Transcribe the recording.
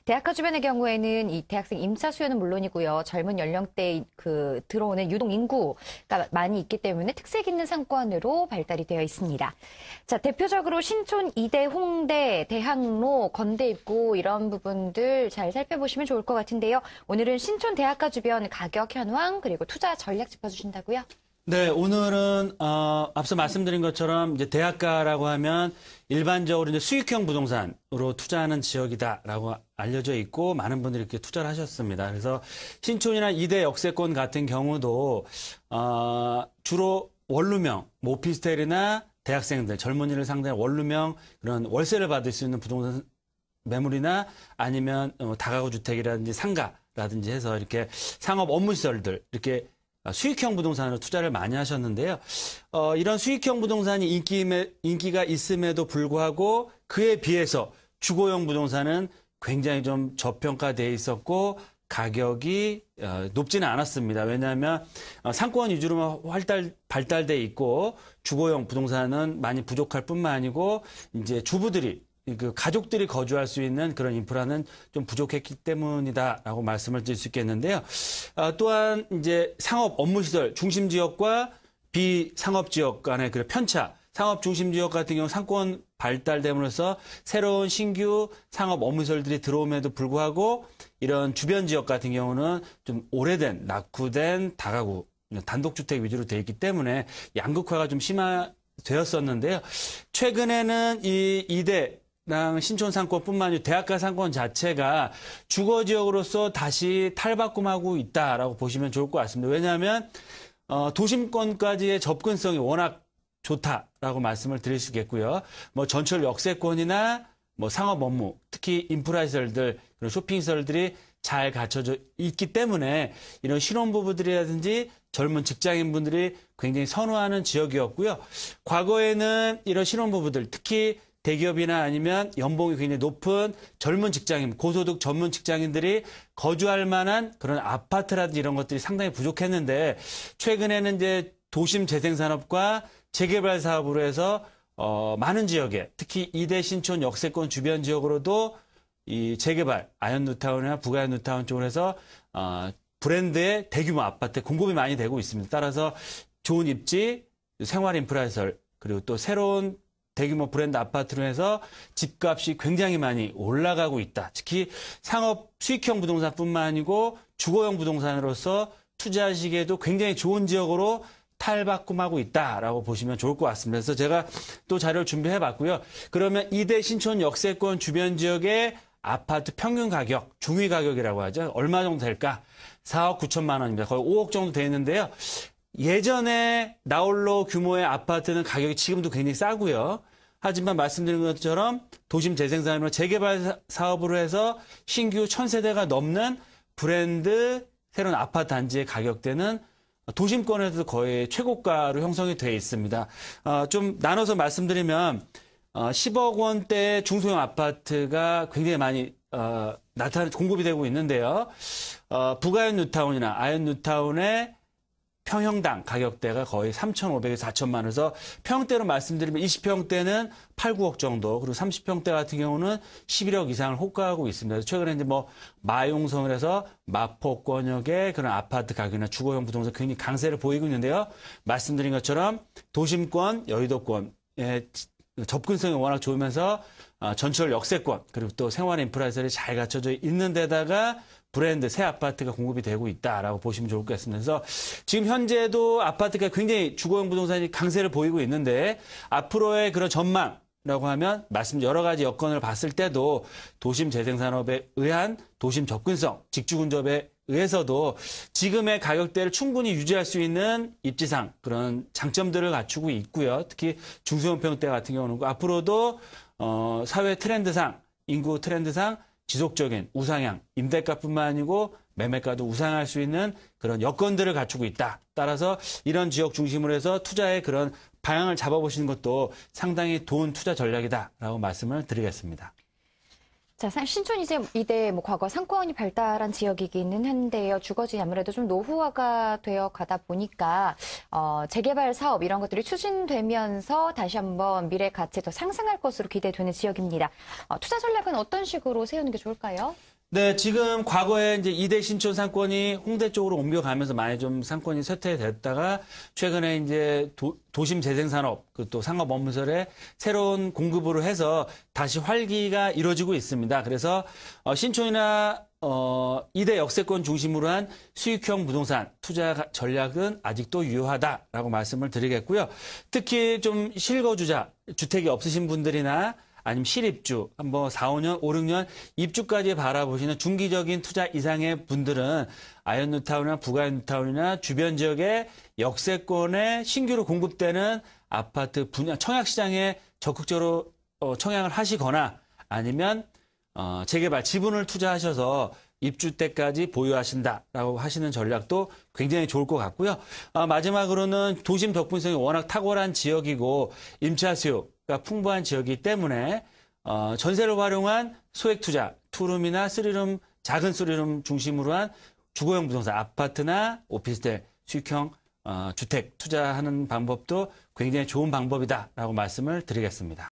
대학가 주변의 경우에는 이 대학생 임차 수요는 물론이고요. 젊은 연령대에 들어오는 유동 인구가 많이 있기 때문에 특색 있는 상권으로 발달이 되어 있습니다. 자, 대표적으로 신촌, 이대, 홍대, 대학로, 건대 입구 이런 부분들 잘 살펴보시면 좋을 것 같은데요. 오늘은 신촌 대학가 주변 가격 현황 그리고 투자 전략 짚어주신다고요? 네, 오늘은 앞서 말씀드린 것처럼 이제 대학가라고 하면 일반적으로 이제 수익형 부동산으로 투자하는 지역이다라고 알려져 있고 많은 분들이 이렇게 투자를 하셨습니다. 그래서 신촌이나 이대 역세권 같은 경우도 주로 원룸형, 뭐 오피스텔이나 대학생들, 젊은이를 상대한 원룸형 그런 월세를 받을 수 있는 부동산 매물이나 아니면 다가구 주택이라든지 상가라든지 해서 이렇게 상업 업무 시설들 이렇게 수익형 부동산으로 투자를 많이 하셨는데요. 이런 수익형 부동산이 인기가 있음에도 불구하고 그에 비해서 주거용 부동산은 굉장히 좀 저평가되어 있었고 가격이 높지는 않았습니다. 왜냐하면 상권 위주로만 발달돼 있고 주거용 부동산은 많이 부족할 뿐만 아니고 이제 주부들이 그 가족들이 거주할 수 있는 그런 인프라는 좀 부족했기 때문이다라고 말씀을 드릴 수 있겠는데요. 또한 이제 상업 업무시설 중심 지역과 비상업 지역 간의 그 편차, 상업 중심 지역 같은 경우 상권 발달됨으로써 새로운 신규 상업 업무시설들이 들어옴에도 불구하고 이런 주변 지역 같은 경우는 좀 오래된 낙후된 다가구 단독주택 위주로 되어 있기 때문에 양극화가 좀 심화되었었는데요. 최근에는 이 이대 신촌 상권뿐만 아니라 대학가 상권 자체가 주거 지역으로서 다시 탈바꿈하고 있다라고 보시면 좋을 것 같습니다. 왜냐하면 도심권까지의 접근성이 워낙 좋다라고 말씀을 드릴 수 있겠고요. 뭐 전철 역세권이나 뭐 상업 업무, 특히 인프라 시설들, 그런 쇼핑 시설들이 잘 갖춰져 있기 때문에 이런 신혼부부들이라든지 젊은 직장인분들이 굉장히 선호하는 지역이었고요. 과거에는 이런 신혼부부들, 특히 대기업이나 아니면 연봉이 굉장히 높은 젊은 직장인, 고소득 전문 직장인들이 거주할 만한 그런 아파트라든지 이런 것들이 상당히 부족했는데 최근에는 이제 도심 재생산업과 재개발 사업으로 해서 많은 지역에 특히 이대 신촌 역세권 주변 지역으로도 이 재개발, 아현 뉴타운이나 북아현 뉴타운 쪽으로 해서 브랜드의 대규모 아파트 공급이 많이 되고 있습니다. 따라서 좋은 입지, 생활 인프라 시설, 그리고 또 새로운 대규모 브랜드 아파트로 해서 집값이 굉장히 많이 올라가고 있다. 특히 상업 수익형 부동산뿐만 아니고 주거용 부동산으로서 투자하시기에도 굉장히 좋은 지역으로 탈바꿈하고 있다라고 보시면 좋을 것 같습니다. 그래서 제가 또 자료를 준비해 봤고요. 그러면 이대 신촌 역세권 주변 지역의 아파트 평균 가격, 중위 가격이라고 하죠. 얼마 정도 될까? 4억 9천만 원입니다. 거의 5억 정도 돼 있는데요. 예전에 나홀로 규모의 아파트는 가격이 지금도 굉장히 싸고요. 하지만 말씀드린 것처럼 도심 재생산으로 재개발 사업으로 해서 신규 1000세대가 넘는 브랜드 새로운 아파트 단지의 가격대는 도심권에서도 거의 최고가로 형성이 되어 있습니다. 좀 나눠서 말씀드리면 10억 원대 중소형 아파트가 굉장히 많이 공급이 되고 있는데요. 북아현 뉴타운이나 아현 뉴타운의 평형당 가격대가 거의 3,500에서 4천만 원에서 평대로 말씀드리면 20평대는 8, 9억 정도, 그리고 30평대 같은 경우는 11억 이상을 호가하고 있습니다. 최근에 이제 뭐 마용성을 해서 마포권역의 그런 아파트 가격이나 주거용 부동산 굉장히 강세를 보이고 있는데요. 말씀드린 것처럼 도심권, 여의도권의 접근성이 워낙 좋으면서 전철 역세권, 그리고 또 생활 인프라 시설이 잘 갖춰져 있는 데다가 브랜드 새 아파트가 공급이 되고 있다라고 보시면 좋을 것 같습니다. 그래서 지금 현재도 아파트가 굉장히 주거용 부동산이 강세를 보이고 있는데 앞으로의 그런 전망이라고 하면 여러 가지 여건을 봤을 때도 도심 재생산업에 의한 도심 접근성, 직주 근접에 의해서도 지금의 가격대를 충분히 유지할 수 있는 입지상 그런 장점들을 갖추고 있고요. 특히 중소형 평대 같은 경우는 앞으로도 사회 트렌드상, 인구 트렌드상 지속적인 우상향, 임대가뿐만 아니고 매매가도 우상할 수 있는 그런 여건들을 갖추고 있다. 따라서 이런 지역 중심으로 해서 투자의 그런 방향을 잡아보시는 것도 상당히 좋은 투자 전략이다라고 말씀을 드리겠습니다. 자, 신촌 이대 과거 상권이 발달한 지역이기는 한데요. 주거지 아무래도 좀 노후화가 되어 가다 보니까 재개발 사업 이런 것들이 추진되면서 다시 한번 미래 가치 더 상승할 것으로 기대되는 지역입니다. 투자 전략은 어떤 식으로 세우는 게 좋을까요? 네, 지금 과거에 이제 이대 신촌 상권이 홍대 쪽으로 옮겨가면서 많이 좀 상권이 쇠퇴됐다가 최근에 이제 도심 재생산업, 그 또 상업 업무설에 새로운 공급으로 해서 다시 활기가 이루어지고 있습니다. 그래서 신촌이나 이대 역세권 중심으로 한 수익형 부동산 투자 전략은 아직도 유효하다라고 말씀을 드리겠고요. 특히 좀 실거주자, 주택이 없으신 분들이나 아니면 실입주, 뭐 4, 5년, 5, 6년 입주까지 바라보시는 중기적인 투자 이상의 분들은 아현뉴타운이나 북아현뉴타운이나 주변 지역의 역세권에 신규로 공급되는 아파트 분양, 청약시장에 적극적으로 청약을 하시거나 아니면 재개발, 지분을 투자하셔서 입주 때까지 보유하신다라고 하시는 전략도 굉장히 좋을 것 같고요. 마지막으로는 도심 덕분성이 워낙 탁월한 지역이고 임차 수요가 풍부한 지역이기 때문에 전세를 활용한 소액 투자, 투룸이나 쓰리룸, 작은 쓰리룸 중심으로 한 주거용 부동산, 아파트나 오피스텔, 수익형 주택 투자하는 방법도 굉장히 좋은 방법이다라고 말씀을 드리겠습니다.